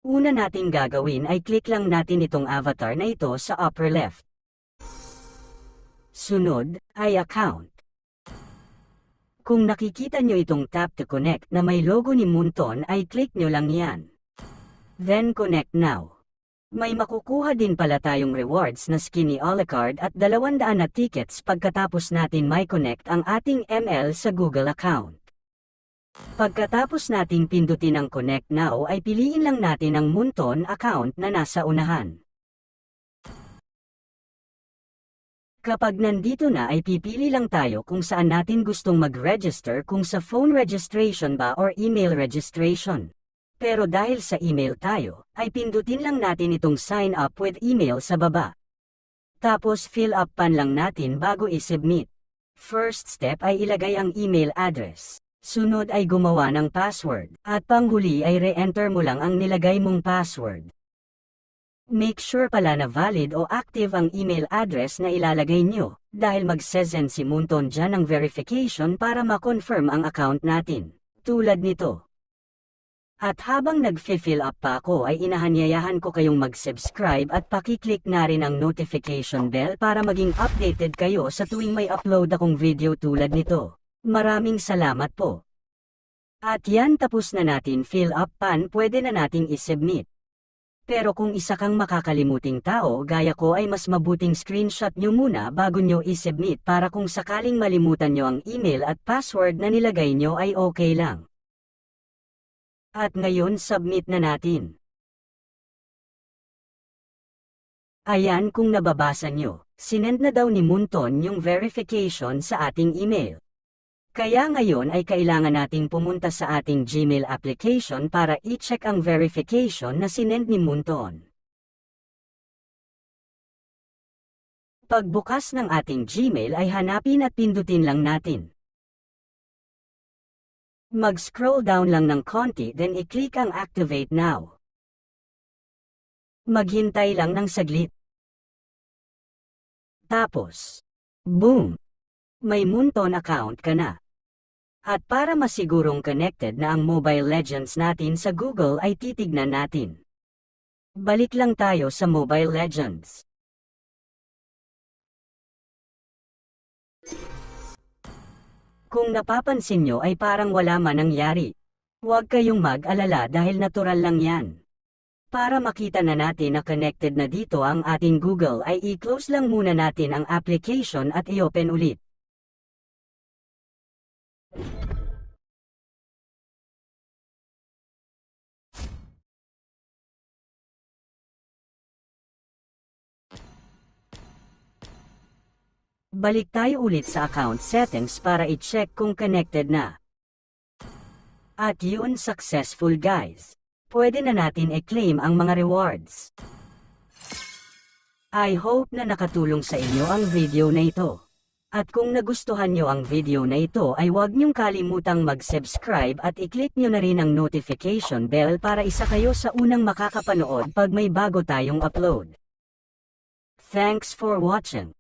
Una nating gagawin ay click lang natin itong avatar na ito sa upper left. Sunod ay account. Kung nakikita nyo itong tap to connect na may logo ni Moonton ay click nyo lang yan. Then connect now. May makukuha din pala tayong rewards na skinny Olicard at 200 na tickets pagkatapos natin may connect ang ating ML sa Google account. Pagkatapos nating pindutin ang connect now ay piliin lang natin ang Moonton account na nasa unahan. Kapag nandito na ay pipili lang tayo kung saan natin gustong mag-register, kung sa phone registration ba or email registration. Pero dahil sa email tayo, ay pindutin lang natin itong sign up with email sa baba. Tapos fill up pan lang natin bago i-submit. First step ay ilagay ang email address. Sunod ay gumawa ng password. At panghuli ay re-enter mo lang ang nilagay mong password. Make sure pala na valid o active ang email address na ilalagay nyo, dahil mag-send si Moonton dyan ng verification para ma-confirm ang account natin. Tulad nito. At habang nag-fill up pa ako ay inahanyayahan ko kayong mag-subscribe at pakiclick na rin ang notification bell para maging updated kayo sa tuwing may upload akong video tulad nito. Maraming salamat po. At yan, tapos na natin fill up pan, pwede na nating isubmit. Pero kung isa kang makakalimuting tao gaya ko ay mas mabuting screenshot nyo muna bago nyo isubmit para kung sakaling malimutan nyo ang email at password na nilagay nyo ay okay lang. At ngayon submit na natin. Ayan, kung nababasa nyo, sinend na daw ni Moonton yung verification sa ating email. Kaya ngayon ay kailangan nating pumunta sa ating Gmail application para i-check ang verification na sinend ni Moonton. Pagbukas ng ating Gmail ay hanapin at pindutin lang natin. Mag-scroll down lang ng konti, then i-click ang Activate Now. Maghintay lang ng saglit. Tapos, boom! May Moonton account ka na. At para masigurong connected na ang Mobile Legends natin sa Google ay titignan natin. Balik lang tayo sa Mobile Legends. Kung napapansin nyo ay parang wala man nangyari. Huwag kayong mag-alala dahil natural lang yan. Para makita na natin na connected na dito ang ating Google ay i-close lang muna natin ang application at i-open ulit. Balik tayo ulit sa account settings para i-check kung connected na. At yun, successful guys. Pwede na natin i-claim ang mga rewards. I hope na nakatulong sa inyo ang video na ito. At kung nagustuhan nyo ang video na ito ay huwag nyong kalimutang mag-subscribe at i-click nyo na rin ang notification bell para isa kayo sa unang makakapanood pag may bago tayong upload. Thanks for watching.